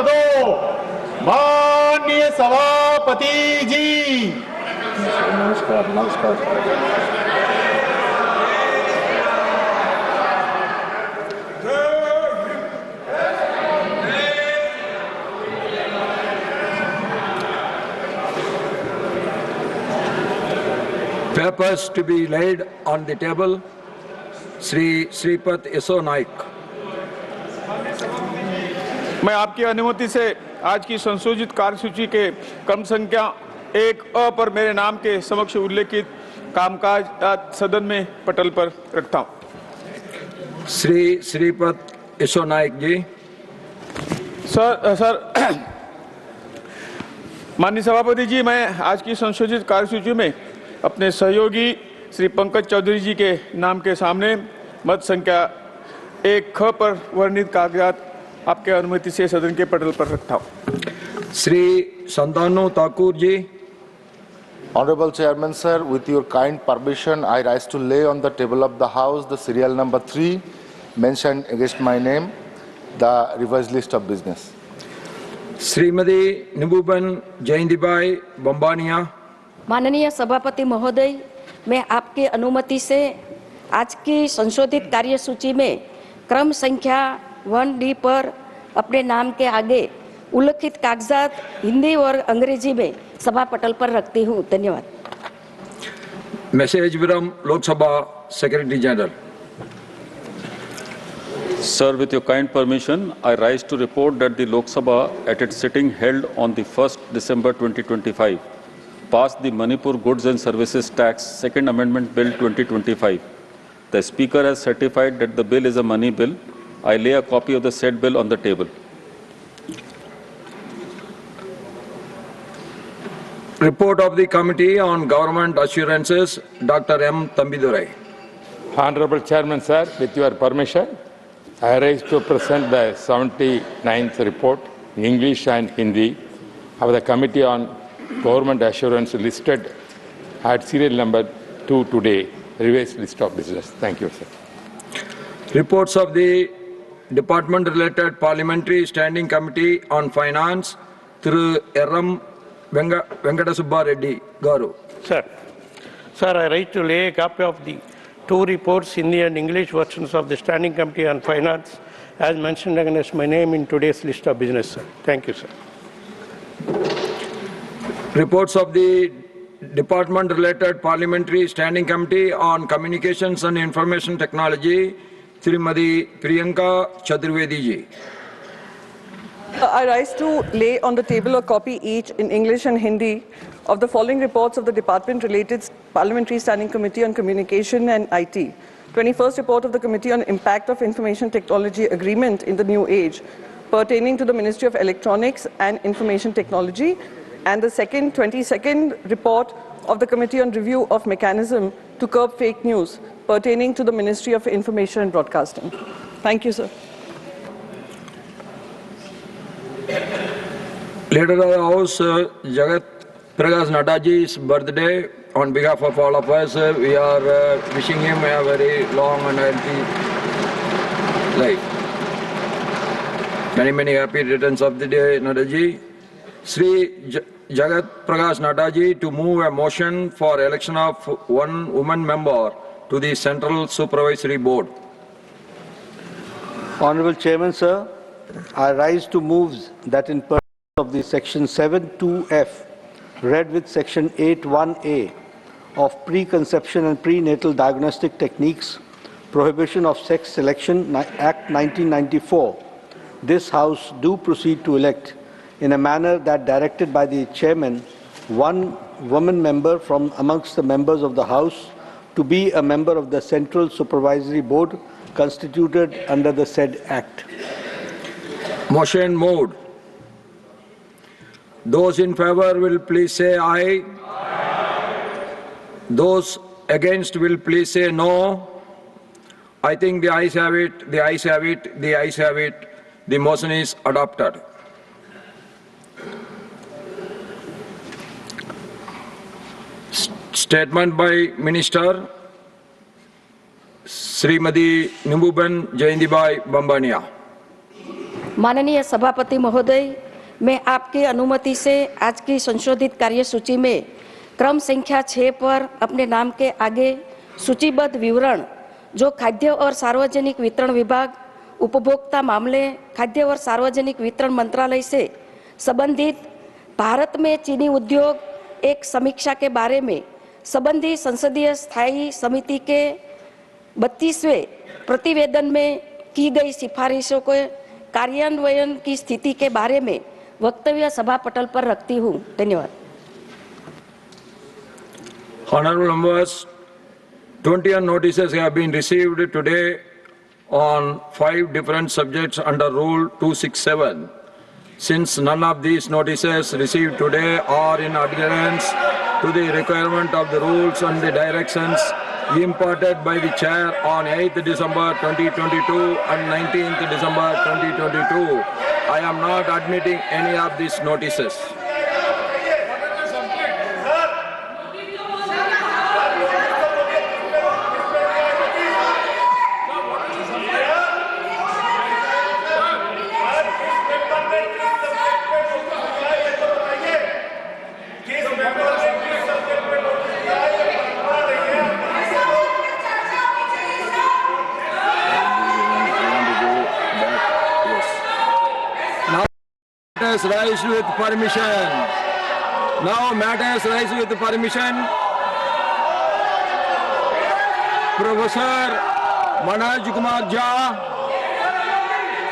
सभासदों, माननीय सभापति जी। नमस्कार नमस्कार। Papers to be laid on the table. Sri Sripat Yeso Naik. मैं आपकी अनुमति से आज की संशोधित कार्यसूची के क्रम संख्या 1A पर मेरे नाम के समक्ष उल्लेखित कामकाज आज सदन में पटल पर रखता हूं। श्री श्रीपत येसो नाइक जी। सर माननीय सभापति जी, मैं आज की संशोधित कार्यसूची में अपने सहयोगी श्री पंकज चौधरी जी के नाम के सामने मत संख्या 1ख पर वर्णित कागजात आपके अनुमति से सदन के पटल पर रखता हूं। Shri संतानु Thakur ji. Honorable Chairman sir, with your kind permission, I rise to lay on the table of the House the serial number 3 mentioned against my name, the revised list of business. Shrimati निबूबन जयंतीबाई बम्बानिया। माननीय सभापति महोदय, मैं आपकी अनुमति से आज की संशोधित कार्यसूची में क्रम संख्या 1D पर अपने नाम के आगे उल्लिखित कागजात हिंदी और अंग्रेजी में सभा पटल पर रखती हूँ। धन्यवाद। Message Viram Lok Sabha secretary general. Sir, with your kind permission, I rise to report that the Lok Sabha at its sitting held on the 1st December 2025 passed the Manipur Goods and Services Tax Second Amendment Bill 2025. The Speaker has certified that the bill is a money bill. I lay a copy of the said bill on the table. Report of the Committee on Government Assurances, Dr. M. Tambidurai. Honorable Chairman, sir, with your permission, I rise to present the 79th report in English and Hindi of the Committee on Government Assurance listed at serial number 2 today, revised list of business. Thank you, sir. Reports of the Department-related Parliamentary Standing Committee on Finance through Eram Venkata Reddy Garu. Sir, I rise to lay a copy of the two reports, Hindi and English versions of the Standing Committee on Finance, as mentioned against my name in today's list of business, sir. Thank you, sir. Reports of the Department-related Parliamentary Standing Committee on Communications and Information Technology, Srimati Priyanka Chaturvedi ji. I rise to lay on the table a copy each in English and Hindi of the following reports of the Department-related Parliamentary Standing Committee on Communication and IT. 21st report of the Committee on Impact of Information Technology Agreement in the New Age pertaining to the Ministry of Electronics and Information Technology, and the 22nd report of the Committee on Review of Mechanism to Curb Fake News pertaining to the Ministry of Information and Broadcasting. Thank you, sir. Leader of the House, Jagat Prakash Nadaji's birthday. On behalf of all of us, we are wishing him a very long and healthy life. Many, many happy returns of the day, Nadaji. Sri Jagat Prakash Nadaji to move a motion for election of one woman member to the Central Supervisory Board. Honorable Chairman, sir, I rise to move that in purpose of the Section 7(2)(f), read with Section 8(1)(a) of Preconception and Prenatal Diagnostic Techniques, Prohibition of Sex Selection Act 1994, this House do proceed to elect in a manner that directed by the Chairman one woman member from amongst the members of the House to be a member of the Central Supervisory Board constituted under the said Act. Motion moved. Those in favor will please say aye. Aye. Those against will please say no. I think the ayes have it, the ayes have it, the ayes have it. The motion is adopted. Statement by Minister Srimati Nibuban Jayantibai Bambania. माननीय सभापति महोदय, मैं आपकी अनुमति से आज की संशोधित कार्यसूची में क्रम संख्या 6 पर अपने नाम के आगे सूचीबद्ध विवरण जो खाद्य और सार्वजनिक वितरण विभाग, उपभोक्ता मामले, खाद्य और सार्वजनिक वितरण मंत्रालय से संबंधित भारत में चीनी उद्योग एक समीक्षा के बारे में संबंधी संसदीय स्थायी समिति के 32वें प्रतिवेदन में की गई सिफारिशों के कार्यान्वयन की स्थिति के बारे में वक्तव्य सभा पटल पर रखती हूँ। धन्यवाद। Honorable members, 21 notices have been received today on 5 different subjects under Rule 267. Since none of these notices received today are in adherence to the requirement of the rules and the directions imparted by the Chair on 8th December 2022 and 19th December 2022, I am not admitting any of these notices. Matters raised with permission. Now matters raised with permission. Professor Manoj Kumar Jha.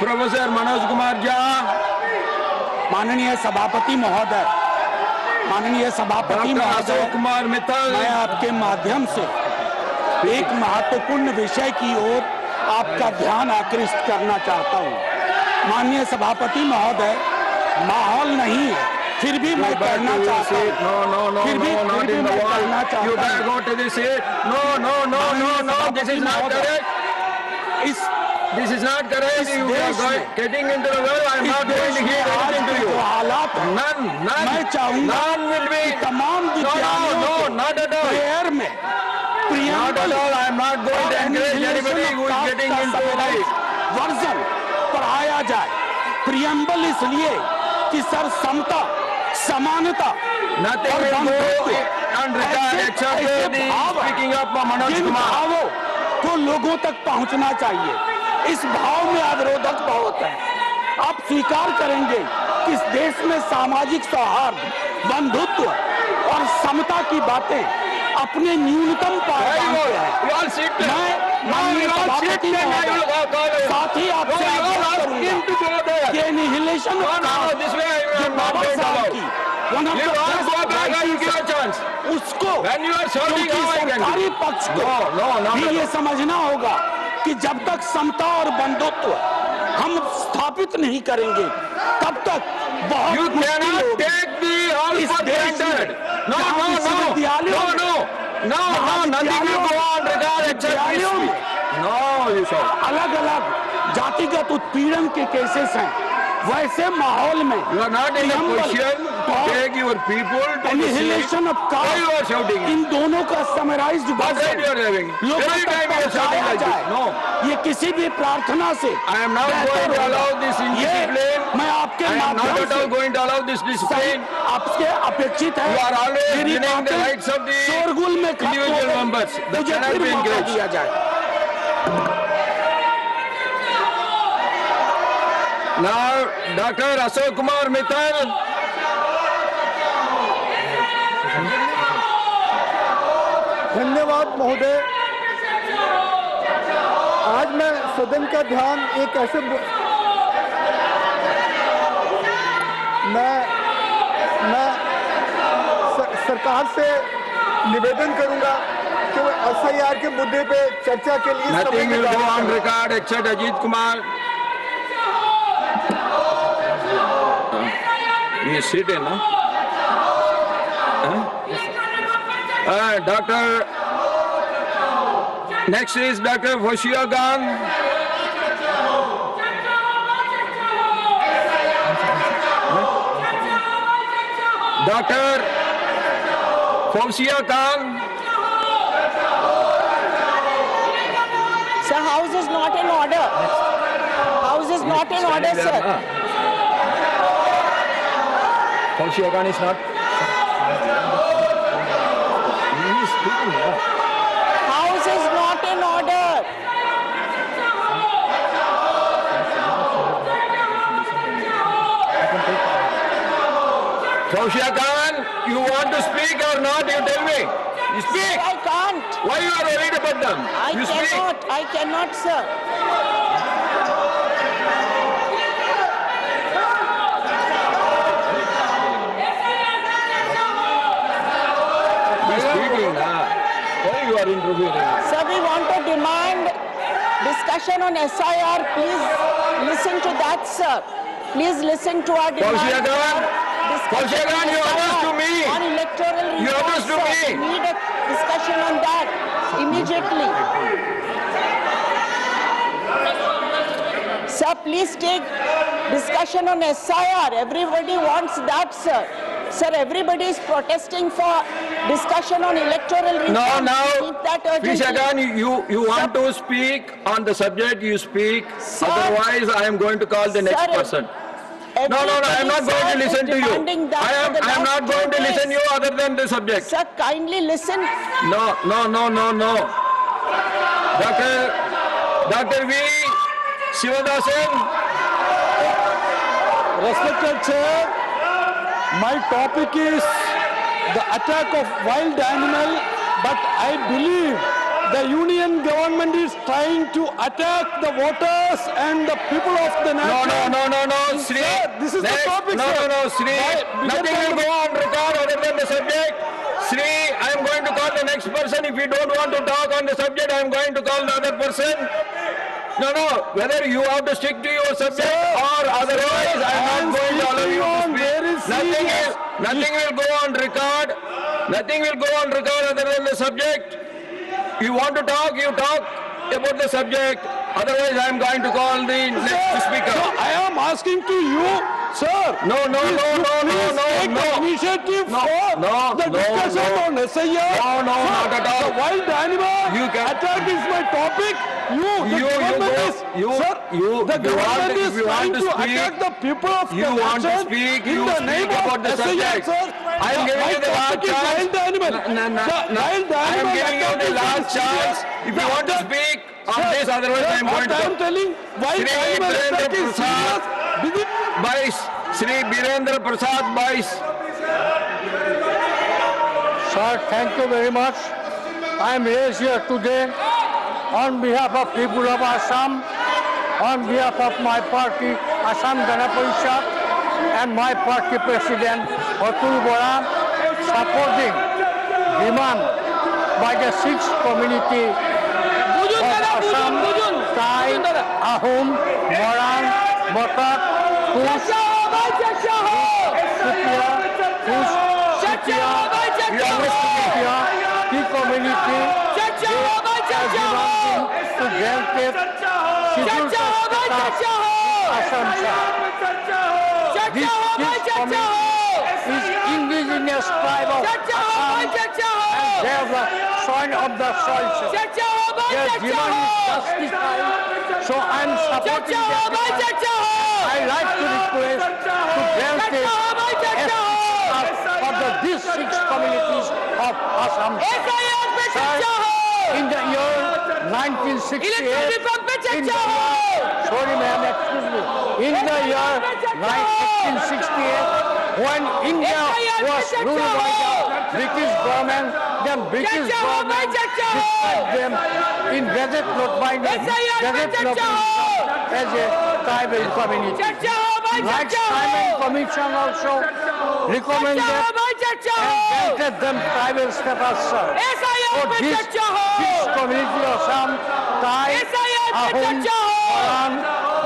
Professor Manoj Kumar Jha. माननीय सभापति महोदय, माननीय सभापति महोदय, कुमार मित्तल, मैं आपके माध्यम से एक महत्वपूर्ण विषय की ओर आपका ध्यान आकृष्ट करना चाहता हूं। माननीय सभापति महोदय, माहौल नहीं है, फिर भी मैं कहना चाहता हूं। फिर भी मैं कहना चाहता हूं। This is not correct. You are getting into the well. I am not going to hear anything to you. None. मैं चाहूंगा None will be. तमाम विद्यालयों not at all. प्रेयर में Not at all. I am not going to encourage anybody who is getting into it. Version पढ़ाया जाए। Preamble इसलिए कि sir समता, समानता, Nothing will go unregarded except the speaking up of Manoj Kumar. भावों को लोगों तक पहुंचना चाहिए। इस भाव में अवरोधक बहुत है। आप स्वीकार करेंगे कि इस देश में सामाजिक सौहार्द, बंधुत्व और समता की बातें अपने न्यूनतम पायदान पे है। मैं माननीय सभापति महोदय, साथ ही आपसे आग्रह करूंगा कि एनिहिलेशन जो बाबा साहब की उसको सरकारी पक्ष को भी ये समझना होगा कि जब तक समता और बंधुत्व हम स्थापित नहीं करेंगे तब तक बहुत मुश्किल होगी। इस देश में विद्यालयों में अलग अलग जातिगत उत्पीड़न के केसेस हैं। वैसे माहौल में एनिहिलेशन ऑफ कास्ट, इन दोनों का समराइज्ड वर्जन लोगों तक पहुंचाया जाए। ये किसी भी प्रार्थना से मैं आपके माध्यम से आपसे अपेक्षित है मेरी बातें शोरगुल में मुझे फिर मौका दिया जाए। Now, Dr. Ashok Kumar Mittal. धन्यवाद महोदय। आज मैं सदन का ध्यान एक ऐसे मैं सरकार से निवेदन करूंगा कि वो SIR के मुद्दे पे चर्चा के लिए Nothing will go on record except Ajit Kumar. You sit in, no? Doctor. Next is Dr. Fauziya Khan. Dr. Fauziya Khan. Sir, House is not in order. House is not in order, sir. Fauziya Khan is not. He is speaking. House is not in order. Fauziya Khan, you want to speak or not? You tell me. You speak. I can't. Why you are worried about them? You speak. I cannot, sir. He's speaking. Why you are interfering? Sir, we want to demand discussion on SIR. Please listen to that, sir. Please listen to our demand. Fauziya Khan, Fauziya Khan, you address to me. On electoral reform, You address to sir. me. We need a discussion on that immediately. Sir, please take discussion on SIR. Everybody wants that, sir. Sir, everybody is protesting for discussion on electoral reform. No, We now, need that urgently. Fauziya Khan, you want to speak on the subject, you speak. Sir. Otherwise, I am going to call the next Sir, person. No, I am not everybody, going to sir, listen is to you. demanding that I for am the last not going 2 to listen days. you other than the subject. Sir, kindly listen. No. Dr. V. Shivadasan. Respected Chair, my topic is the attack of wild animal, but I believe the union government is trying to attack the voters and the people of the nation. No, Sri. Sir, this is the topic, No, sir. Sri. Nothing will go on record other than the subject. Sri, I am going to call the next person. If you don't want to talk on the subject, I am going to call the other person. No, whether you have to stick to your subject or otherwise, I am not going to allow you to speak. Nothing will go on record. Nothing will go on record other than the subject. You want to talk, you talk about the subject. Otherwise, I am going to call the next speaker. So I am asking to you, sir. No. Take the initiative for the discussion on SIR. No, not at all. The wild animal attack is my topic. The government is trying to attack the people of the nation in the name of SIR, sir. I am giving you the last chance. Wild animal. I am giving you the last chance. If you want to speak on this, otherwise I am going to. I am telling, wild animal attack is serious. Vice, Shri Birendra Prasad Vice. Sir, thank you very much. I am raised here today on behalf of people of Assam, on behalf of my party, Assam Gana Parishad, and my party president, Atul Bora, supporting demand by the sixth community of Assam, Thai, Ahom, Moran, Motak, Kush, Tea community, to granted scheduled Assam. This community is indigenous tribe of Assam and they are the soil of the soil. Their demand is justified, so I am supporting their demand. I like to request to grant it for these six communities of Assam. In the year 1968, sorry ma'am, excuse me. In the year 1968, when India was ruled by the British government, then British government described them in Gazette Note Binding as a tribal community. Like Simon Commission also recommended and granted them tribal status, sir. So this community of Assam, Thai, Ahom, Moran,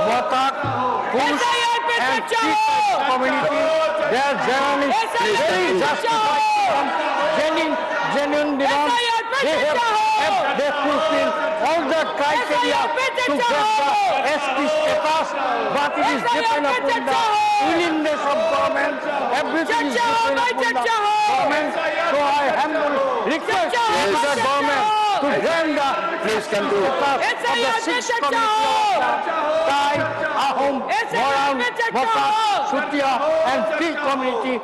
Motak, Kush, and Sikh community, their journey is very justified, genuine demand. They fulfill all the criteria to get the ST status, but it is dependent upon the willingness of government. Everything is dependent upon the government. So I humbly request the government to grant the Please conclude. of the 6 community of Thai, Ahom, Moran, Mokat, Sutia and Sikh community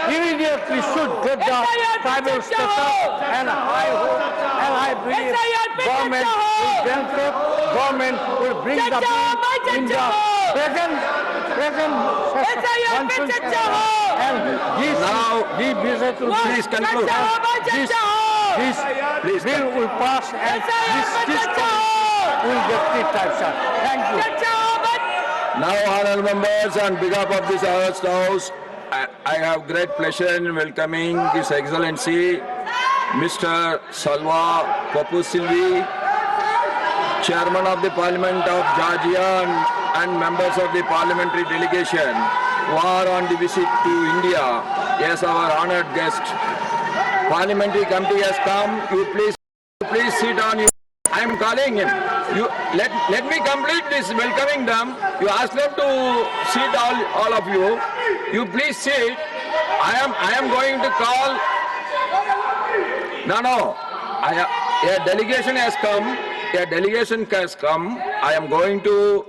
immediately should get the tribal status, and I hope and I believe government will grant it. Government will bring the bill in the present constitution, and this business will Please conclude. this bill will pass and this will get it. Thank you. Now, honorable members, on behalf of this August House, I have great pleasure in welcoming His Excellency Mr. Salwa Papu Silvi, Chairman of the Parliament of Georgia and members of the parliamentary delegation who are on the visit to India as our honored guest. Parliamentary committee has come. You please sit on your. I am calling him. You let me complete this welcoming them. You ask them to sit, all of you. You please sit. I am going to call. No. A delegation has come. A delegation has come. I am going to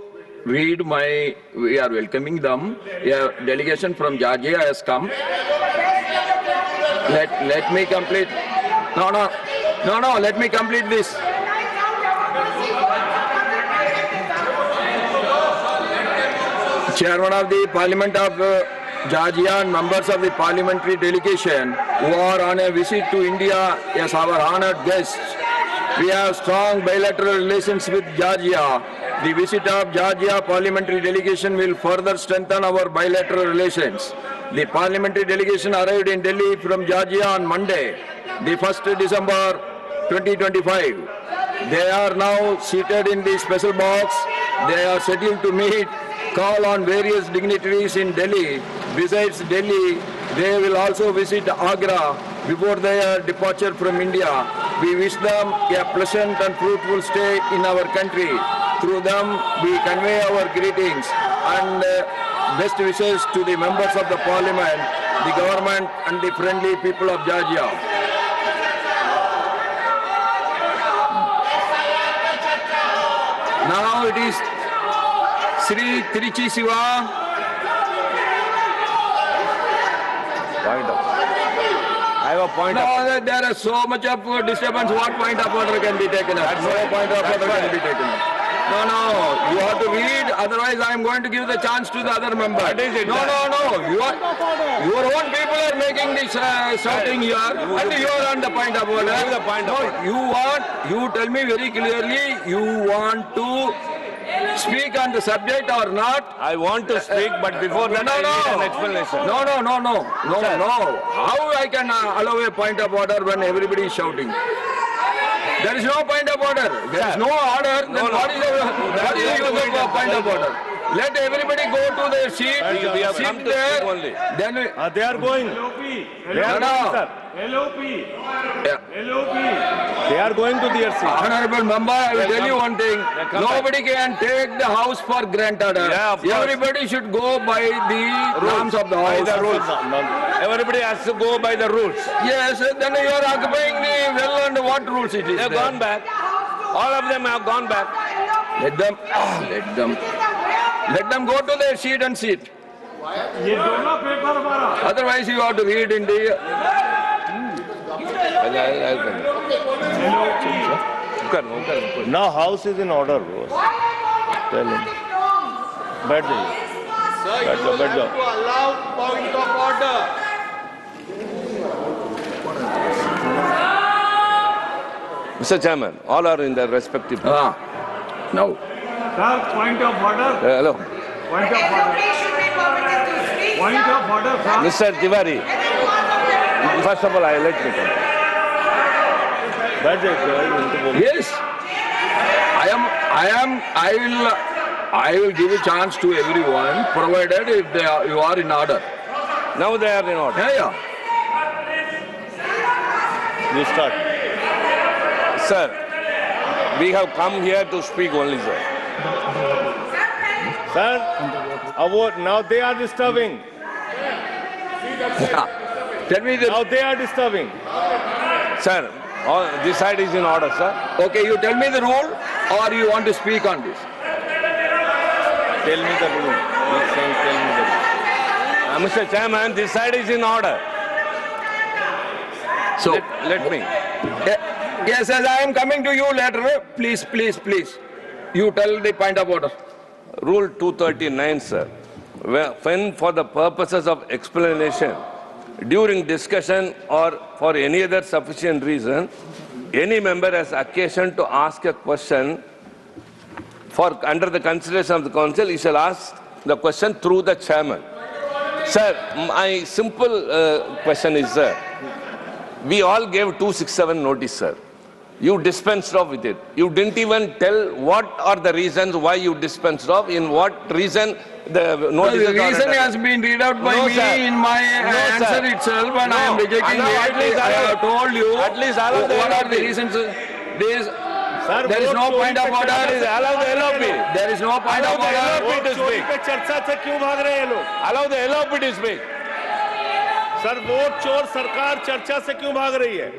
read my. We are welcoming them. A delegation from Georgia has come. Let me complete. No. Let me complete this. Chairman of the Parliament of Georgia and members of the parliamentary delegation who are on a visit to India as our honored guests. We have strong bilateral relations with Georgia. The visit of Georgia parliamentary delegation will further strengthen our bilateral relations. The parliamentary delegation arrived in Delhi from Georgia on Monday, the 1st December 2025. They are now seated in the special box. They are scheduled to meet, call on various dignitaries in Delhi. Besides Delhi, they will also visit Agra before their departure from India. We wish them a pleasant and fruitful stay in our country. Through them, we convey our greetings and best wishes to the members of the parliament, the government and the friendly people of Georgia. Now it is Sri Trichy Siva. I have a point of... There is so much of disturbance. What point of order can be taken up? No point of order can be taken up. No. You have to read. Otherwise, I am going to give the chance to the other member. No. Your own people are making this shouting here, and you are on the point of order. You tell me very clearly. You want to speak on the subject or not? I want to speak, but before that I need an explanation. No. How I can allow a point of order when everybody is shouting? There is no point of order. There is no order. Then what is the use of point of order? Let everybody go to their seat. We have come to speak only. Then they are going. They are going, sir. LOP. Yeah. LOP. They are going to their seat. Honorable member, I will tell you one thing. Nobody can take the house for granted. Everybody should go by the norms of the house. By the rules. Everybody has to go by the rules. Yes, then you are occupying the well, and what rules it is? They have gone back. All of them have gone back. Let them go to their seat and sit. Otherwise, you have to read in the. Now house is in order. Tell him. बैठ जाओ. Allow point of order. Mr. Chairman, all are in their respective. No. Sir, point of order. Hello. Point of order. Point of order, sir. Mr. Tiwari, first of all, I let you come. Yes. I will give a chance to everyone, provided if you are in order. Now they are in order. Yeah. You start. Sir, we have come here to speak only, sir. Sir, now they are disturbing. Tell me the... Now they are disturbing. Sir, this side is in order, sir. Okay, you tell me the rule or you want to speak on this? Tell me the rule. He's saying, tell me the rule. Mr. Chairman, this side is in order. So, let me. Yes, as I am coming to you later, please. You tell the point of order. Rule 239, sir. When for the purposes of explanation, during discussion or for any other sufficient reason, any member has occasion to ask a question under the consideration of the council, he shall ask the question through the chairman. Sir, my simple question is, sir, we all gave 267 notice, sir. You dispensed off with it. You didn't even tell what are the reasons why you dispensed off, in what reason the notice. The reason has been read out by me in my answer itself, and I am rejecting it. I have told you at least what are the reasons. There is no point of order. Allow the LOP. There is no point of order. Allow the LOP to speak. Sir vote चोर सरकार चर्चा से क्यों भाग रही है?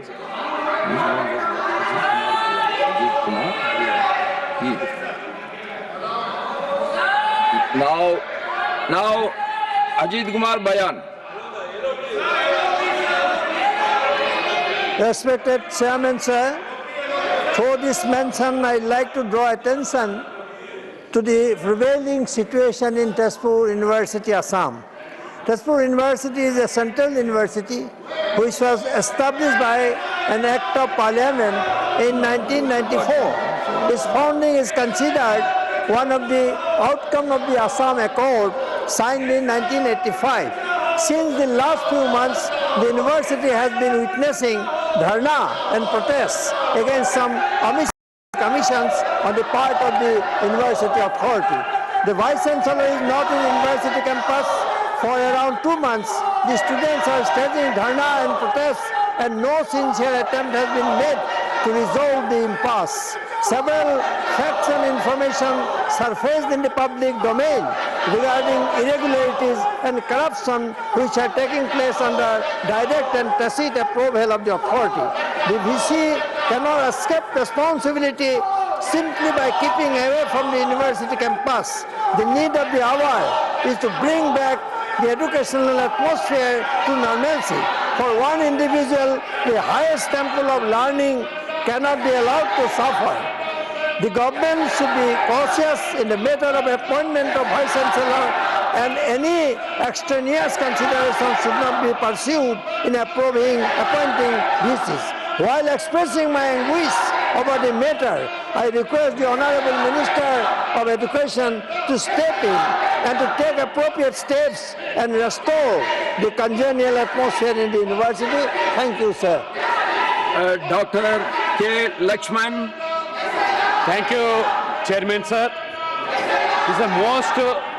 Now, Ajit Kumar Bayan. Respected Chairman, sir, for this mention, I'd like to draw attention to the prevailing situation in Tezpur University, Assam. Tezpur University is a central university which was established by an Act of Parliament in 1994. Its founding is considered one of the outcome of the Assam Accord signed in 1985. Since the last few months, the university has been witnessing dharna and protests against some commissions on the part of the university authority. The Vice Chancellor is not in the university campus. For around 2 months, the students are staging dharna and protests, and no sincere attempt has been made to resolve the impasse. Several facts and information surfaced in the public domain regarding irregularities and corruption which are taking place under direct and tacit approval of the authority. The VC cannot escape responsibility simply by keeping away from the university campus. The need of the hour is to bring back the educational atmosphere to normalcy. For one individual, the highest temple of learning cannot be allowed to suffer. The government should be cautious in the matter of appointment of Vice Chancellor, and any extraneous considerations should not be pursued in appointing VCs. While expressing my anguish over the matter, I request the Honorable Minister of Education to step in and to take appropriate steps and restore the congenial atmosphere in the university. Thank you, sir. Dr. K. Lakshman. Thank you, Chairman, sir. This is the most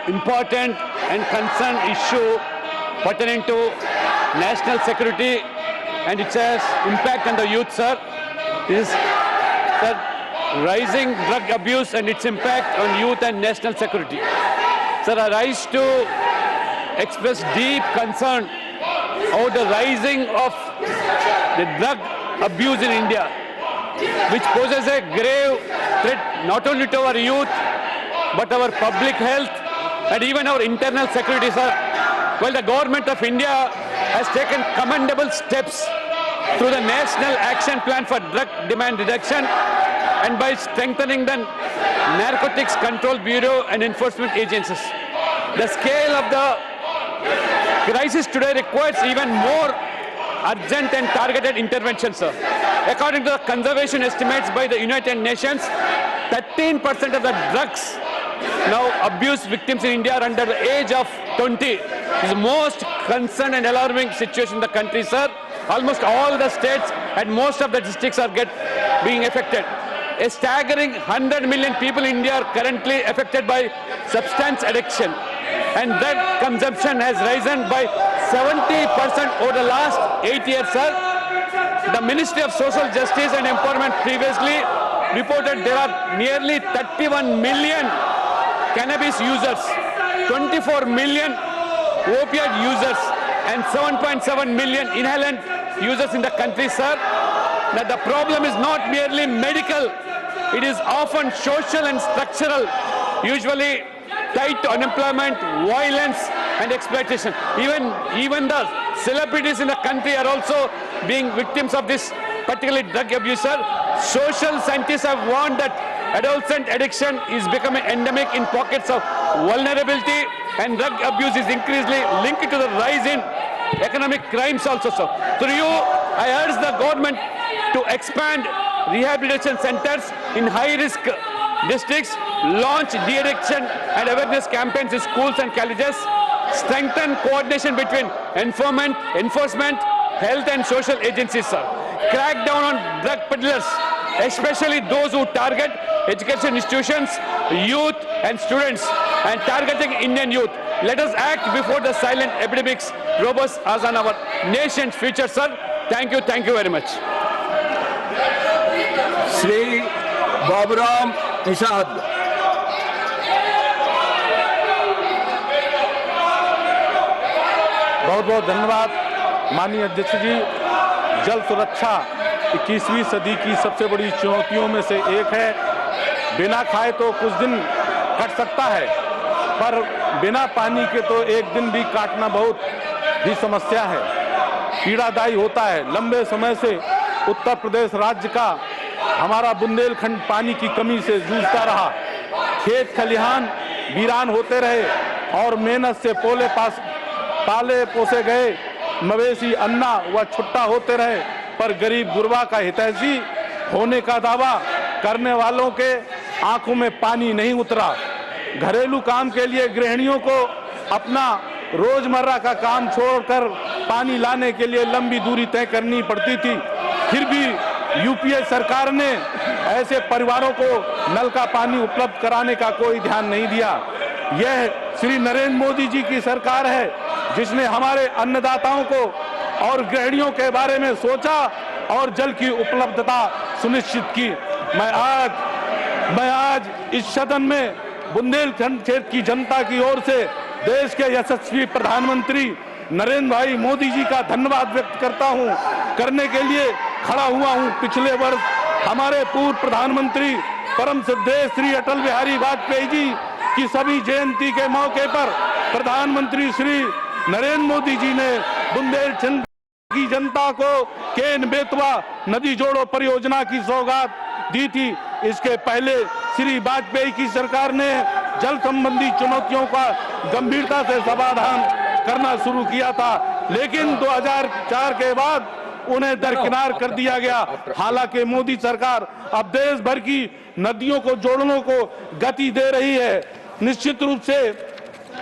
important and concerned issue pertaining to national security, and it has impact on the youth, sir. This is the rising drug abuse and its impact on youth and national security. Sir, I rise to express deep concern over the rising of the drug abuse in India, which poses a grave threat not only to our youth, but our public health and even our internal security, sir. Well, the government of India has taken commendable steps through the National Action Plan for Drug Demand Reduction and by strengthening the Narcotics Control Bureau and enforcement agencies. The scale of the crisis today requires even more urgent and targeted intervention, sir. According to the conservation estimates by the United Nations, 13% of the drugs now abuse victims in India are under the age of 20. This is the most concerned and alarming situation in the country, sir. Almost all the states and most of the districts are being affected. A staggering 100 million people in India are currently affected by substance addiction, and drug consumption has risen by 70% over the last 8 years, sir. The Ministry of Social Justice and Empowerment previously reported there are nearly 31 million cannabis users, 24 million opioid users, and 7.7 million inhalant users in the country, sir. Now the problem is not merely medical, it is often social and structural, usually tied to unemployment, violence and exploitation. Even the celebrities in the country are also being victims of this particularly drug abuse, sir. Social scientists have warned that adolescent addiction is becoming endemic in pockets of vulnerability, and drug abuse is increasingly linked to the rise in economic crimes also, sir. Through you, I urge the government to expand rehabilitation centers in high-risk districts, launch de-addiction and awareness campaigns in schools and colleges, strengthen coordination between enforcement, health and social agencies, sir. Crack down on drug peddlers, especially those who target education institutions, youth and students, and targeting Indian youth. Let us act before the silent epidemics robust as on our nation's future, sir. Thank you very much. Shri Baburam Nishad. बहुत बहुत धन्यवाद माननीय अध्यक्ष जी। जल सुरक्षा 21वीं सदी की सबसे बड़ी चुनौतियों में से एक है। बिना खाए तो कुछ दिन कट सकता है, पर बिना पानी के तो एक दिन भी काटना बहुत ही समस्या है, पीड़ादायी होता है। लंबे समय से उत्तर प्रदेश राज्य का हमारा बुंदेलखंड पानी की कमी से जूझता रहा। खेत खलिहान वीरान होते रहे और मेहनत से पाले पोसे गए मवेशी अन्ना व छुट्टा होते रहे, पर गरीब गुरबा का हितैषी होने का दावा करने वालों के आंखों में पानी नहीं उतरा। घरेलू काम के लिए गृहिणियों को अपना रोजमर्रा का काम छोड़कर पानी लाने के लिए लंबी दूरी तय करनी पड़ती थी। फिर भी यूपीए सरकार ने ऐसे परिवारों को नल का पानी उपलब्ध कराने का कोई ध्यान नहीं दिया। यह श्री नरेंद्र मोदी जी की सरकार है जिसने हमारे अन्नदाताओं को और गृहिणियों के बारे में सोचा और जल की उपलब्धता सुनिश्चित की। मैं आज इस सदन में बुंदेलखंड क्षेत्र की जनता की ओर से देश के यशस्वी प्रधानमंत्री नरेंद्र भाई मोदी जी का धन्यवाद व्यक्त करने के लिए खड़ा हुआ हूं। पिछले वर्ष हमारे पूर्व प्रधानमंत्री परम श्रद्धेय श्री अटल बिहारी वाजपेयी जी की सभी जयंती के मौके पर प्रधानमंत्री श्री नरेंद्र मोदी जी ने बुंदेलखंड की जनता को केन बेतवा नदी जोड़ो परियोजना की सौगात दी थी। इसके पहले श्री वाजपेयी की सरकार ने जल संबंधी चुनौतियों का गंभीरता से समाधान करना शुरू किया था, लेकिन 2004 के बाद उन्हें दरकिनार कर दिया गया। हालांकि मोदी सरकार अब देश भर की नदियों को जोड़ने को गति दे रही है। निश्चित रूप से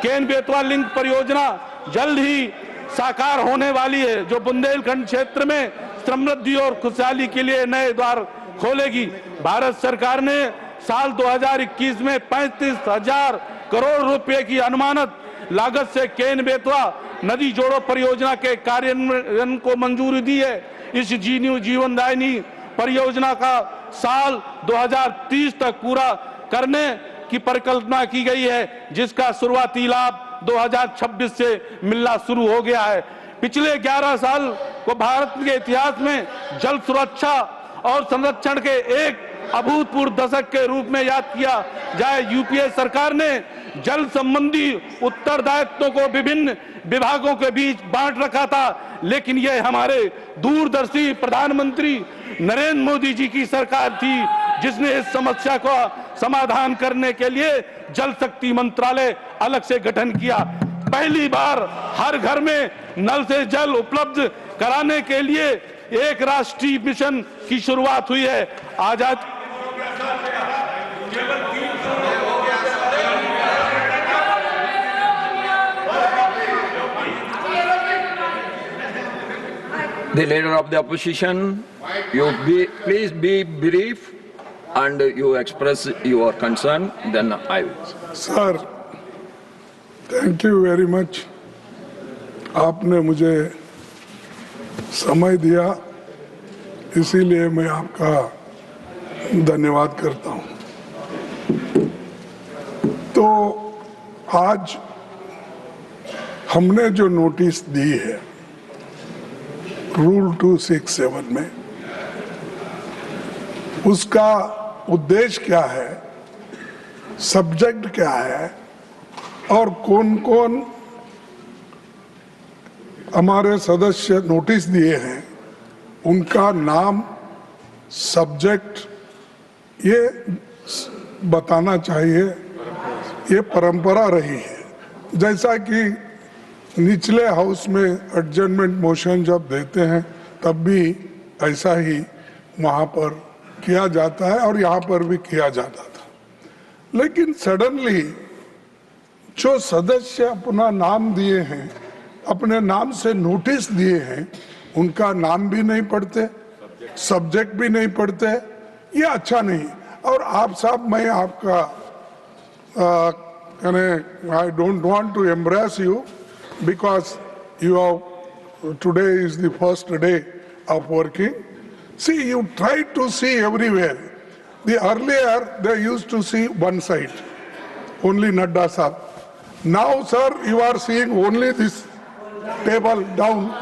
केन बेतवा लिंक परियोजना जल्द ही साकार होने वाली है, जो बुंदेलखंड क्षेत्र में समृद्धि और खुशहाली के लिए नए द्वार खोलेगी। भारत सरकार ने साल 2021 में 35,000 करोड़ रुपए की अनुमानित लागत से केन बेतवा नदी जोड़ो परियोजना के कार्यान्वयन को मंजूरी दी है। इस जीवनदायिनी परियोजना का साल 2030 तक पूरा करने की परिकल्पना की गई है, जिसका शुरुआती लाभ 2026 से मिलना शुरू हो गया है। पिछले 11 साल को भारत के इतिहास में जल सुरक्षा और संरक्षण के एक अभूतपूर्व दशक के रूप में याद किया जाए। यूपीए सरकार ने जल संबंधी उत्तरदायित्वों को विभिन्न विभागों के बीच बांट रखा था, लेकिन यह हमारे दूरदर्शी प्रधानमंत्री नरेंद्र मोदी जी की सरकार थी जिसने इस समस्या का समाधान करने के लिए जल शक्ति मंत्रालय अलग से गठन किया। पहली बार हर घर में नल से जल उपलब्ध कराने के लिए एक राष्ट्रीय मिशन की शुरुआत हुई है। आजाद The leader of the opposition, please be brief and you express your concern, then I will. Sir, thank you very much. आपने मुझे समय दिया, इसीलिए मैं आपका धन्यवाद करता हूं। तो आज हमने जो नोटिस दी है रूल 267 में, उसका उद्देश्य क्या है, सब्जेक्ट क्या है और कौन कौन हमारे सदस्य नोटिस दिए हैं, उनका नाम, सब्जेक्ट ये बताना चाहिए। ये परंपरा रही है। जैसा कि निचले हाउस में एडजर्नमेंट मोशन जब देते हैं तब भी ऐसा ही वहाँ पर किया जाता है और यहाँ पर भी किया जाता था। लेकिन सडनली जो सदस्य अपना नाम दिए हैं, अपने नाम से नोटिस दिए हैं, उनका नाम भी नहीं पढ़ते, सब्जेक्ट भी नहीं पढ़ते, ये अच्छा नहीं। और आप साहब, मैं आपका I don't want to embarrass you because today is the first day of working. See, you try to see everywhere. Earlier they used to see one side, only Nadda Sahab. Now, sir, you are seeing only this table down,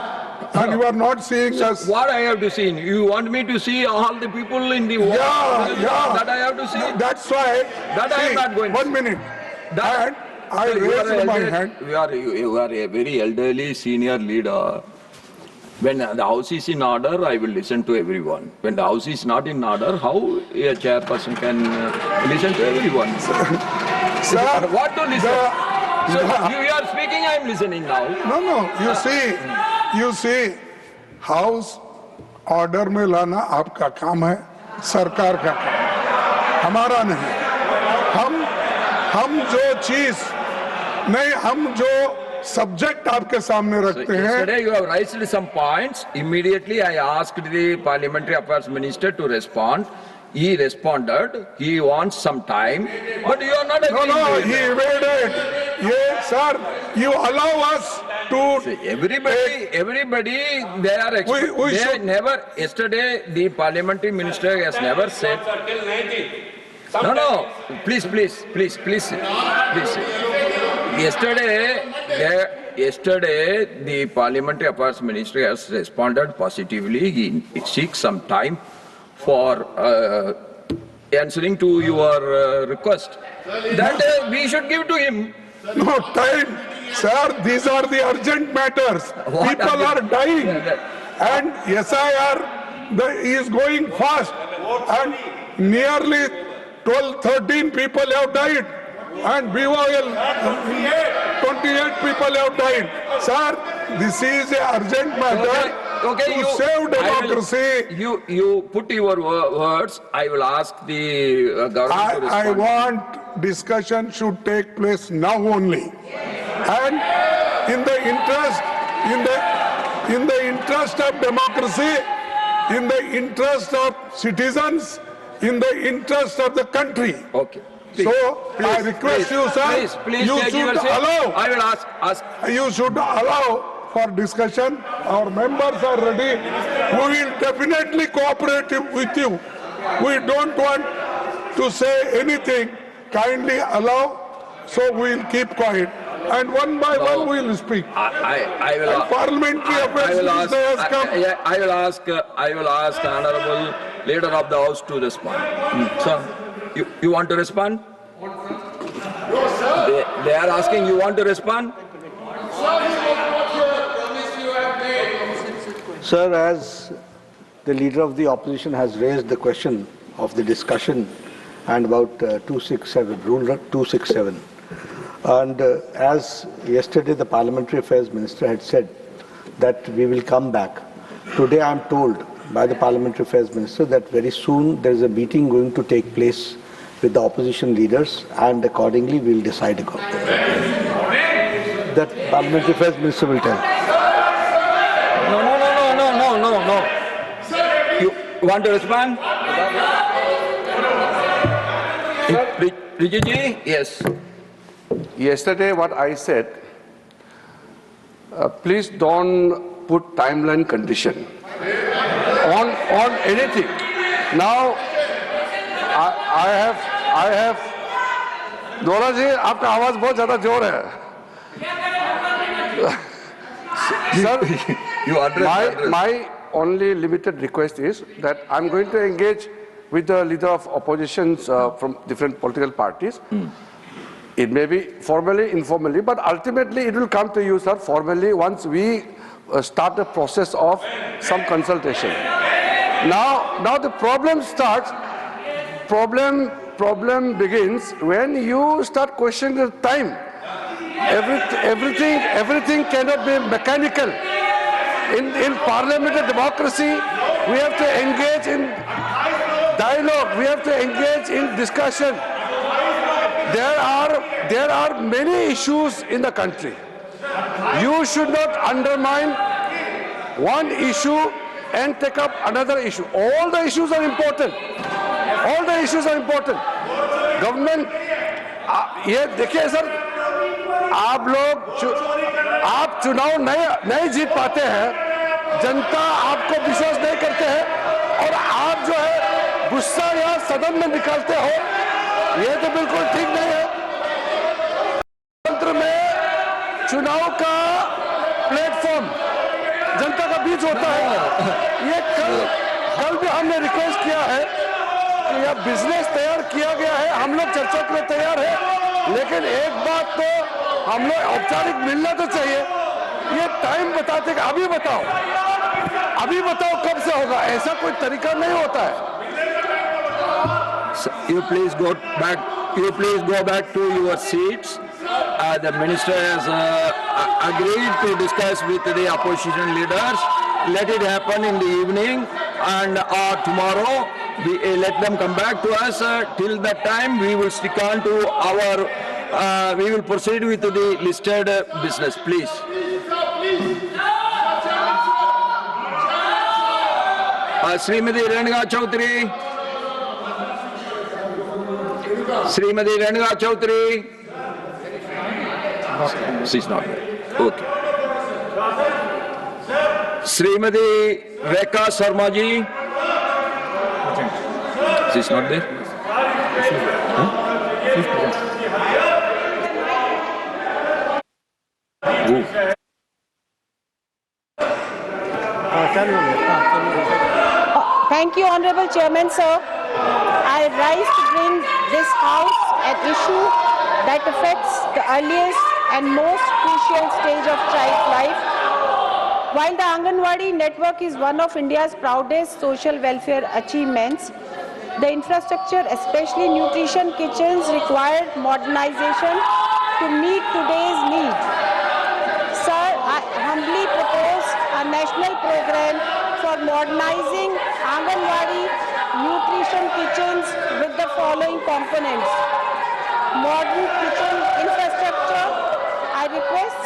and you are not seeing us. What I have to see? You want me to see all the people in the world? Yeah. That I have to see? That's why. That I am not going to 1 see. minute. And I raised my hand. You are a very elderly senior leader. When the house is in order, I will listen to everyone. When the house is not in order, how a chairperson can listen to everyone? Sir, what to listen? So you are speaking, I am listening now. No. You see, house order में लाना आपका काम है, सरकार का काम, हमारा नहीं। हम जो चीज नहीं, हम जो सब्जेक्ट आपके सामने रखते हैं। Yesterday you have raised some points. Immediately I asked the Parliamentary Affairs Minister to respond. He responded. He wants some time, but you are not agreeing. No, he evaded. Yes, sir. You allow us to. See, everybody, they are. They never. Yesterday, the Parliamentary Minister has never said. No. Please. Yesterday, the Parliamentary Affairs Ministry has responded positively. He seeks some time for answering to your request. That we should give to him. No time, sir. These are the urgent matters. People are dying, and SIR is going fast, and nearly 12-13 people have died. And BOL, 28 people have died. Sir, this is an urgent matter to save democracy. You put your words. I will ask the government to respond. I want discussion should take place now only. And in the interest of democracy, in the interest of citizens, in the interest of the country. Okay. Please, I request you, sir, please you should allow. I will ask. You should allow for discussion. Our members are ready. We will definitely cooperate with you. We don't want to say anything. Kindly allow, so we will keep quiet. And one by one we will speak. I will. And Parliamentary Affairs Minister has come. I will ask the Honorable Leader of the House to respond. Sir. You want to respond? They are asking, you want to respond? Sir, as the leader of the opposition has raised the question of the discussion and about 267, Rule 267, and as yesterday the Parliamentary Affairs Minister had said that we will come back. Today I am told by the Parliamentary Affairs Minister that very soon there is a meeting going to take place with the opposition leaders, and accordingly we will decide about it. That Parliamentary Affairs Minister will tell. No. You want to respond? Rijiji? Yes. Yesterday what I said, please don't put timeline condition on anything. Now I have दोरा जी, आपका आवाज बहुत ज्यादा जोर है। Sir, my only limited request is that I'm going to engage with the leader of oppositions from different political parties. It may be formally, informally, but ultimately it will come to you, sir, formally once we start the process of some consultation. Now the problem starts. Problem begins when you start questioning the time. Everything cannot be mechanical. In parliamentary democracy, we have to engage in dialogue. We have to engage in discussion. There are many issues in the country. You should not undermine one issue and take up another issue. All the issues are important. All the issues are important. Government, ये देखिए sir, आप चुनाव नहीं जीत पाते हैं, जनता आपको विश्वास नहीं करते हैं, और आप जो है गुस्सा या सदन में निकालते हो, ये तो बिल्कुल ठीक नहीं है। तंत्र में चुनाव का प्लेटफॉर्म जनता का बीच होता है। ये कल भी हमने रिक्वेस्ट किया है कि यह बिजनेस तैयार किया गया है, हम लोग चर्चा के लिए तैयार है, लेकिन एक बात तो हम लोग औपचारिक मिलना तो चाहिए। ये टाइम बताते कि अभी बताओ कब से होगा, ऐसा कोई तरीका नहीं होता है। You please go back to your seats. The minister has agreed to discuss with the opposition leaders. Let it happen in the evening, and tomorrow let them come back to us. Till that time, we will stick on to our. We will proceed with the listed business, please. Srimati Renuka Chaudhary. Srimati Renuka Chaudhary. She's not there. Okay. Srimati Rekha Sharma ji. She's not there. Thank you, Honorable Chairman, sir. I rise to bring this House an issue that affects the earliest and most crucial stage of child's life. While the Anganwadi network is one of India's proudest social welfare achievements, the infrastructure, especially nutrition kitchens, require modernization to meet today's need. Sir, I humbly propose a national program for modernizing Anganwadi nutrition kitchens with the following components. Modern kitchen infrastructure. I request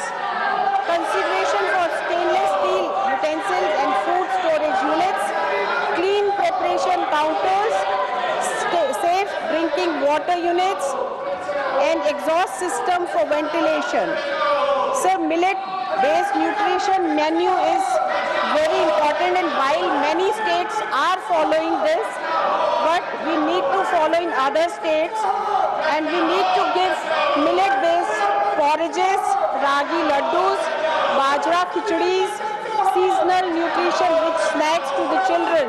consideration for stainless steel utensils and food storage units, clean preparation counters, safe drinking water units, and exhaust system for ventilation. Sir, millet-based nutrition menu is very important, and while many states are following this, but we need to follow in other states, and we need to give millet-based porridges, ragi laddus, bajra khichdis, seasonal nutrition-rich snacks to the children.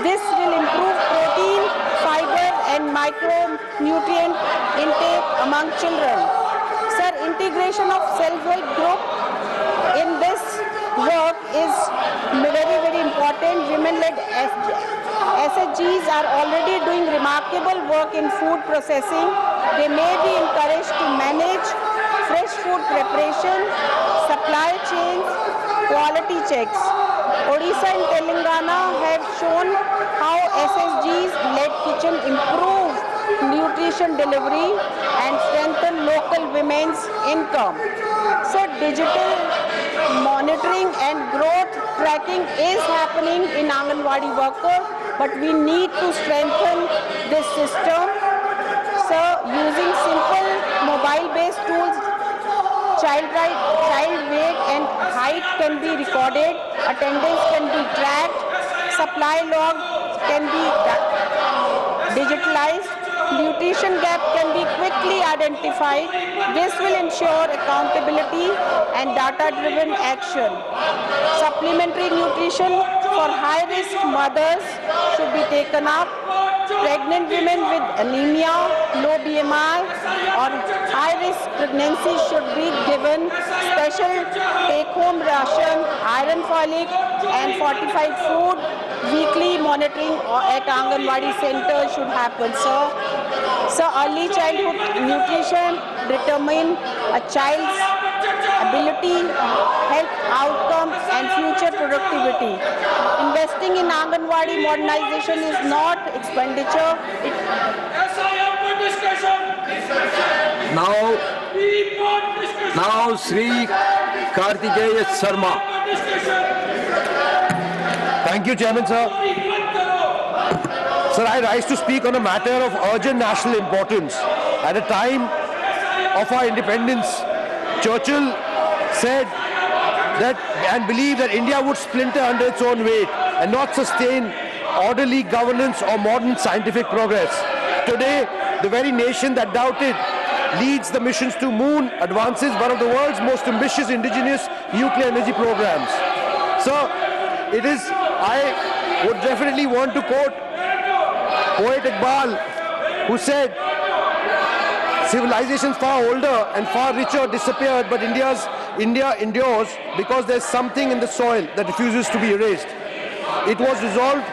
This will improve protein, fiber, and micronutrient intake among children. Sir, integration of self-help group in this work is very, very important. Women-led SHGs are already doing remarkable work in food processing. They may be encouraged to manage fresh food preparation, supply chains, quality checks. Odisha and Telangana have shown how SSGs-led kitchen improve nutrition delivery and strengthen local women's income. So digital monitoring and growth tracking is happening in Anganwadi worker, but we need to strengthen this system. So using simple mobile-based tools, child weight and height can be recorded, attendance can be tracked, supply log can be digitalized, nutrition gap can be quickly identified. This will ensure accountability and data-driven action. Supplementary nutrition for high-risk mothers should be taken up. Pregnant women with anemia, low BMI or high-risk pregnancy should be given special take-home ration, iron folic and fortified food. Weekly monitoring at Anganwadi centers should happen, sir. So early childhood nutrition determine a child's ability, health outcome and future productivity. Investing in Anganwadi modernization is not expenditure. Now Sri Kartikeya Sharma. Thank you, Chairman, sir. Sir, I rise to speak on a matter of urgent national importance. At a time of our independence, Churchill said that and believed that India would splinter under its own weight and not sustain orderly governance or modern scientific progress. Today, the very nation that doubted leads the missions to moon, advances one of the world's most ambitious indigenous nuclear energy programs. So, I would definitely want to quote poet Iqbal, who said, civilizations far older and far richer disappeared, but India endures because there's something in the soil that refuses to be erased. It was resolved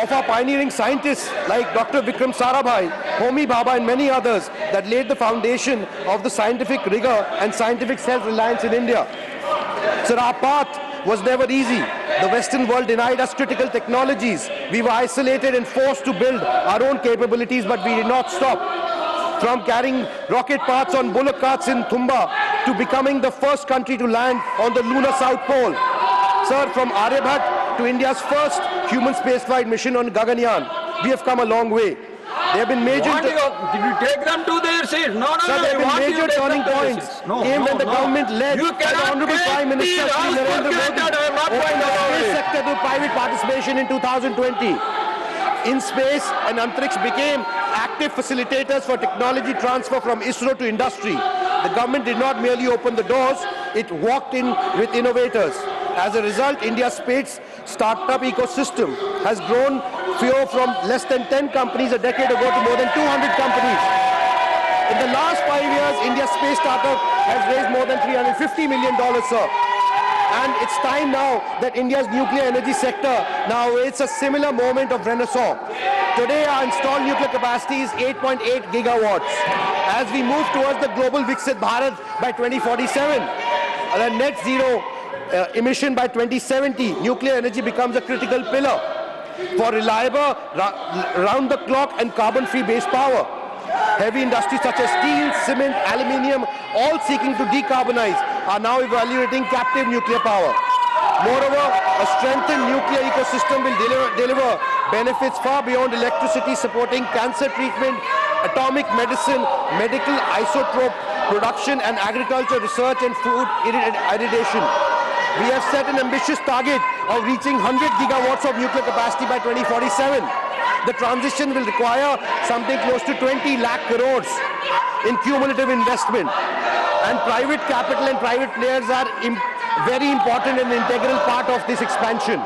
of our pioneering scientists like Dr. Vikram Sarabhai, Homi Bhabha and many others that laid the foundation of the scientific rigor and scientific self-reliance in India. So our path was never easy. The Western world denied us critical technologies. We were isolated and forced to build our own capabilities, but we did not stop. From carrying rocket parts on bullock carts in Thumba to becoming the first country to land on the lunar South Pole. Sir, from Aryabhat to India's first human spaceflight mission on Gaganyaan, we have come a long way. There have been major... Did you take them to their seats? No, Sir, there have been major turning points came when the government led by the Honorable Prime Minister Shri Narendra Modi opened the space sector to private participation in 2020. In space and Antriksh became active facilitators for technology transfer from ISRO to industry. The government did not merely open the doors, it walked in with innovators. As a result, India's space startup ecosystem has grown from less than 10 companies a decade ago to more than 200 companies. In the last 5 years, India's space startup has raised more than $350 million, sir. And it's time now that India's nuclear energy sector now awaits a similar moment of renaissance. Today, our installed nuclear capacity is 8.8 gigawatts. As we move towards the global Viksit Bharat by 2047, the net zero emission by 2070, nuclear energy becomes a critical pillar for reliable, round-the-clock and carbon-free base power. Heavy industries such as steel, cement, aluminium, all seeking to decarbonize, are now evaluating captive nuclear power. Moreover, a strengthened nuclear ecosystem will deliver benefits far beyond electricity, supporting cancer treatment, atomic medicine, medical isotope production, and agriculture research and food irrigation. We have set an ambitious target of reaching 100 gigawatts of nuclear capacity by 2047. The transition will require something close to 20 lakh crores in cumulative investment. And private capital and private players are very important and integral part of this expansion.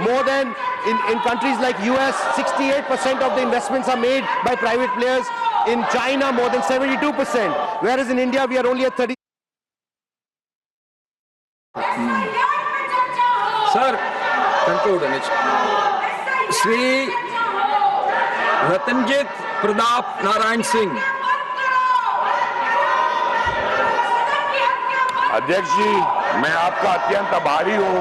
More than in countries like US, 68% of the investments are made by private players. In China, more than 72%. Whereas in India, we are only at 30%. Sir, conclude. Sri Ratanjit Pradap Narayan Singh. अध्यक्ष जी, मैं आपका अत्यंत आभारी हूं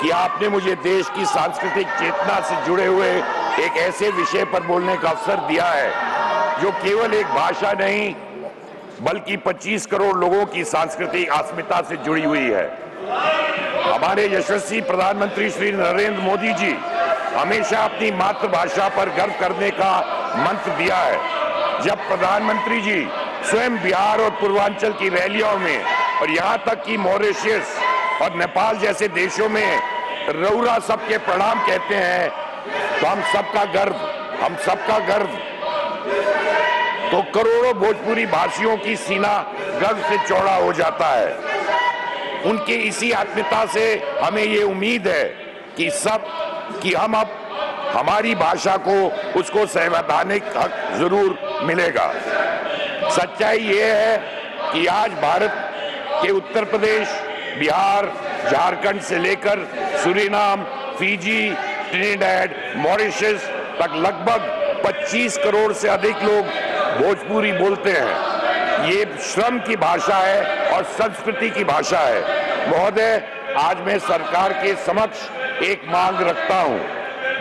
कि आपने मुझे देश की सांस्कृतिक चेतना से जुड़े हुए एक ऐसे विषय पर बोलने का अवसर दिया है जो केवल एक भाषा नहीं बल्कि 25 करोड़ लोगों की सांस्कृतिक अस्मिता से जुड़ी हुई है। हमारे यशस्वी प्रधानमंत्री श्री नरेंद्र मोदी जी हमेशा अपनी मातृभाषा पर गर्व करने का मंत्र दिया है। जब प्रधानमंत्री जी स्वयं बिहार और पूर्वांचल की रैलियों में और यहाँ तक कि मॉरिशस और नेपाल जैसे देशों में रउरा सबके प्रणाम कहते हैं तो हम सबका गर्व तो करोड़ों भोजपुरी भाषियों की सीना गर्व से चौड़ा हो जाता है। उनकी इसी आत्मीयता से हमें ये उम्मीद है कि हम अब हमारी भाषा को उसको संवैधानिक हक जरूर मिलेगा। सच्चाई ये है कि आज भारत के उत्तर प्रदेश, बिहार, झारखंड से लेकर सूरीनाम, फिजी, ट्रिनिडैड, मॉरिशस तक लगभग 25 करोड़ से अधिक लोग भोजपुरी बोलते हैं। ये श्रम की भाषा है और संस्कृति की भाषा है। महोदय, आज मैं सरकार के समक्ष एक मांग रखता हूं।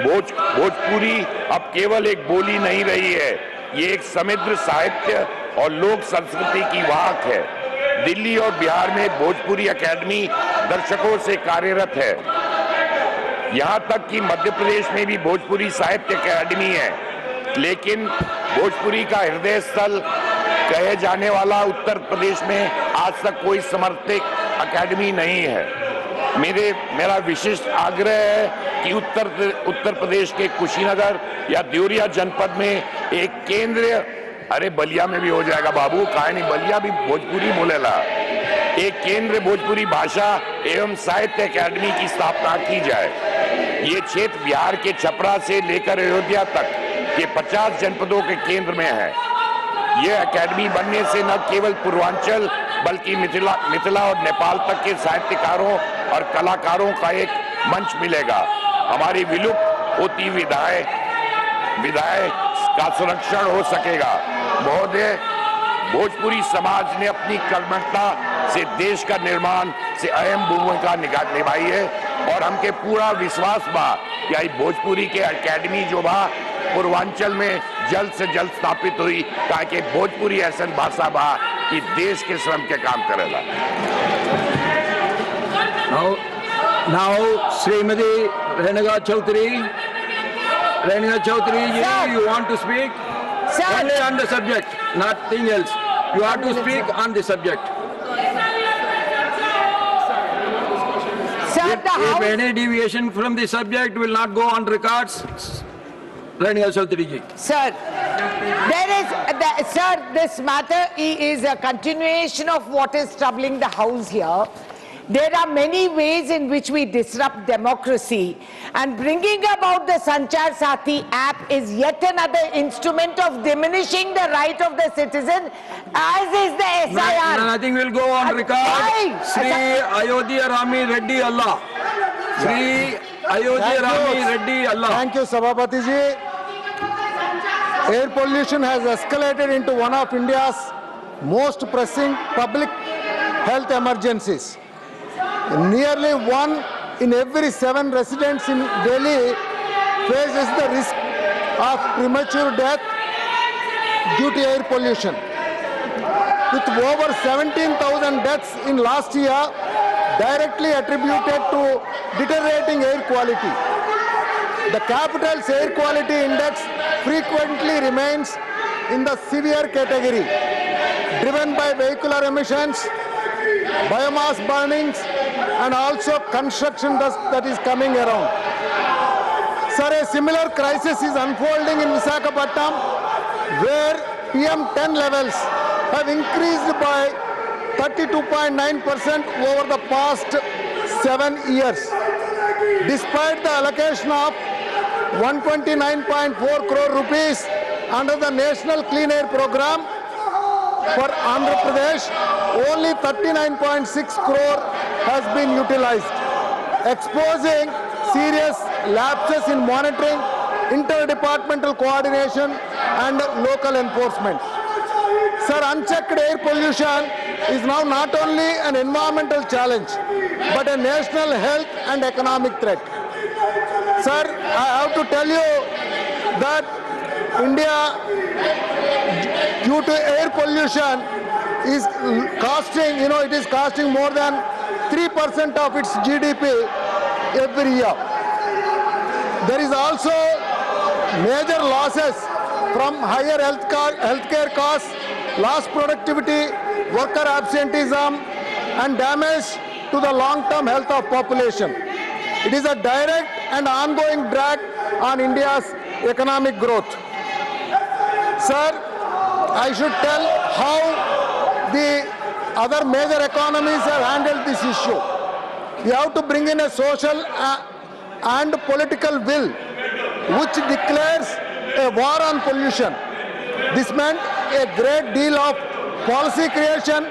भोजपुरी अब केवल एक बोली नहीं रही है, ये एक समृद्ध साहित्य और लोक संस्कृति की वाहक है। दिल्ली और बिहार में भोजपुरी अकेडमी दर्शकों से कार्यरत है। यहां तक कि मध्य प्रदेश में भी भोजपुरी साहित्य अकेडमी है, लेकिन भोजपुरी का हृदय स्थल कहे जाने वाला उत्तर प्रदेश में आज तक कोई समर्पित अकेडमी नहीं है। मेरा विशिष्ट आग्रह है कि उत्तर प्रदेश के कुशीनगर या देवरिया जनपद में एक केंद्रीय, अरे बलिया में भी हो जाएगा बाबू, काहे नहीं, बलिया भी भोजपुरी बोलेला, एक केंद्रीय भोजपुरी भाषा एवं साहित्य अकेडमी की स्थापना की जाए। ये क्षेत्र बिहार के छपरा से लेकर अयोध्या तक के 50 जनपदों के केंद्र में है। यह अकेडमी बनने से न केवल पूर्वांचल बल्कि मिथिला और नेपाल तक के साहित्यकारों और कलाकारों का एक मंच मिलेगा। हमारी विलुप्त होती विधाएं का संरक्षण हो सकेगा। महोदय, भोजपुरी समाज ने अपनी कर्मठता से देश का निर्माण से अहम भूमिका निभाई है और हमके पूरा विश्वास बा कि भोजपुरी के अकेडमी जो बा पूर्वांचल में जल्द से जल्द स्थापित हुई, ताकि भोजपुरी ऐसा भाषा बा कि देश के श्रम के काम करेला। Now, Srimati Renuka Chaudhary, you want to speak? Sir. Only on the subject, nothing else. You have to speak on the subject. Sir, If any deviation from the subject will not go on records, Renuka Chaudhary ji. Sir, this matter is a continuation of what is troubling the House here. There are many ways in which we disrupt democracy, and bringing about the Sanchar Sathi app is yet another instrument of diminishing the right of the citizen, as is the SIR. Nothing will go on record. Sri Ayodhya Rami Reddy Allah. Sri Ayodhya Rami Reddy Allah. Thank you, Sabhapati ji. Air pollution has escalated into one of India's most pressing public health emergencies. Nearly 1 in every 7 residents in Delhi faces the risk of premature death due to air pollution. With over 17,000 deaths in last year directly attributed to deteriorating air quality. The capital's air quality index frequently remains in the severe category, driven by vehicular emissions, biomass burnings, and also construction dust that is coming around. Sir, a similar crisis is unfolding in Visakhapatnam, where PM10 levels have increased by 32.9% over the past 7 years. Despite the allocation of 129.4 crore rupees under the National Clean Air Program for Andhra Pradesh, only 39.6 crore has been utilized, exposing serious lapses in monitoring, interdepartmental coordination and local enforcement. Sir, unchecked air pollution is now not only an environmental challenge, but a national health and economic threat. Sir, I have to tell you that India, due to air pollution, is costing, it is costing more than 3% of its GDP every year. There is also major losses from higher healthcare costs, lost productivity, worker absenteeism, and damage to the long-term health of population. It is a direct and ongoing drag on India's economic growth. Sir, I should tell how the other major economies have handled this issue. We have to bring in a social and political will which declares a war on pollution. This meant a great deal of policy creation,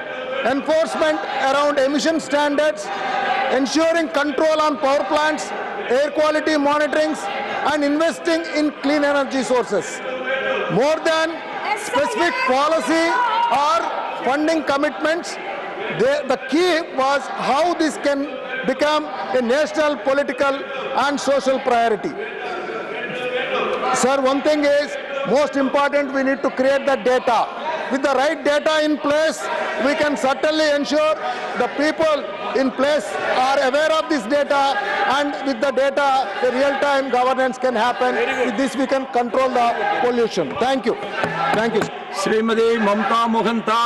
enforcement around emission standards, ensuring control on power plants, air quality monitorings, and investing in clean energy sources. More than specific policy or funding commitments, the key was how this can become a national, political, and social priority. Sir, one thing is most important, we need to create the data. With the right data in place, we can certainly ensure the people in place are aware of this data, and with the data, the real-time governance can happen. With this, we can control the pollution. Thank you. Thank you. Srimati Mamta Mohanta.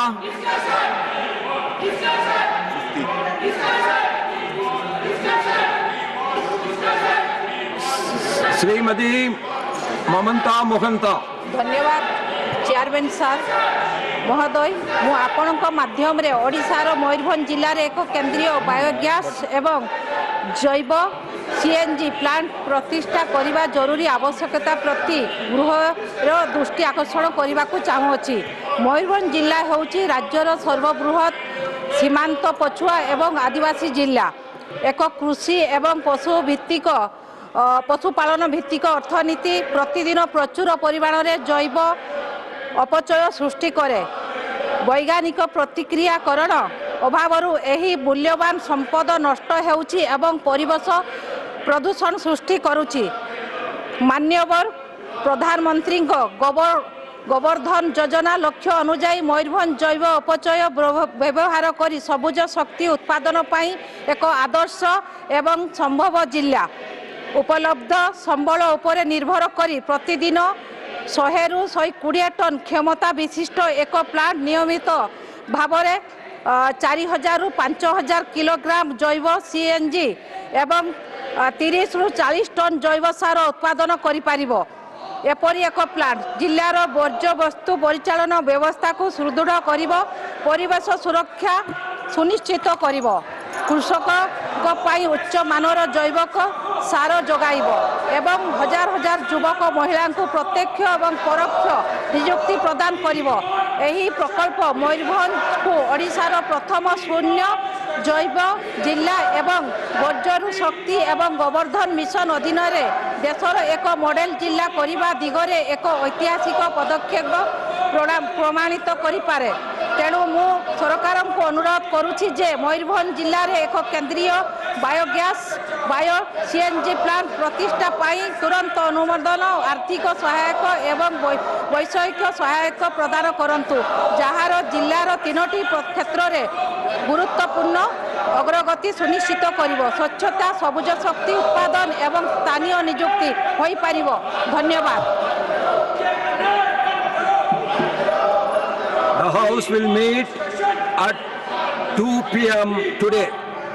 Srimati Mamta Mohanta. धन्यवाद chairman sir महोदय मु आपणक माध्यम रे ओडिशार मयूरभंज जिले में एक केंद्रीय बायोगैस एवं जैव सीएनजी प्लांट प्रतिष्ठा करने जरूरी आवश्यकता प्रति गृहर दृष्टि आकर्षण करने को चाहूँगी। मयूरभंज जिला होउची राज्यर सर्वबृहत सीमांत पछुआ एवं आदिवासी जिला एक कृषि एवं पशु भित्तिक पशुपालन भित्तिक अर्थनीति प्रतिदिन प्रचुर परिमाण में जैव अपचय सृष्टि करे। वैज्ञानिक प्रतिक्रियाकरण अभावरु एही मूल्यवान संपद नष्ट हेउची एवं परिवेश प्रदूषण सृष्टि करुची। मान्यवर प्रधानमंत्री गोवर्धन योजना लक्ष्य अनुଯାयी मयूरभंज जैव अपचय व्यवहार करी सबुज शक्ति उत्पादन पाई एक आदर्श एवं संभव जिला उपलब्ध संबल उपरे निर्भर करी प्रतिदिन 100 रु 120 टन क्षमता विशिष्ट एक प्लांट नियमित भाव में 4000 रु 5000 किलोग्राम जैव सीएनजी एवं 30 रु 40 टन जैव सार उत्पादन करि पारिबो। एपरी एक प्लांट जिलार वर्ज्य वस्तु परिचालन व्यवस्था को सुदृढ़ करिबो, परिवेश सुरक्षा सुनिश्चित करिबो, कृषक उच्च मानर जैवक सार जोगाइब एवं हजार हजार युवक महिला को प्रत्यक्ष एवं परोक्ष नियुक्ति प्रदान करिब। एही प्रकल्प मयूरभंज को ओडिशार प्रथम शून्य जैव जिला एवं वर्ज्यरु शक्ति एवं गोवर्धन मिशन अधीन रे देशर एक मॉडल जिला करने दिगरे एक ऐतिहासिक पदक्षेप प्रमाणित करिपारे। तेणु मु सरकार को अनुरोध करुछि जे मयूरभंज जिले में एक केंद्रीय बायोगैस बायो सीएनजी प्लांट प्रतिष्ठा पाई तुरंत अनुमोदन आर्थिक सहायक एवं वैषयिक सहायक प्रदान करंतु, जहार जिलार 3टी क्षेत्र में गुरुत्वपूर्ण अग्रगति सुनिश्चित करिवो। स्वच्छता, सबुज शक्ति उत्पादन एवं स्थानीय नियुक्ति होई पारिवो। धन्यवाद। The House will meet at 2 p.m. today.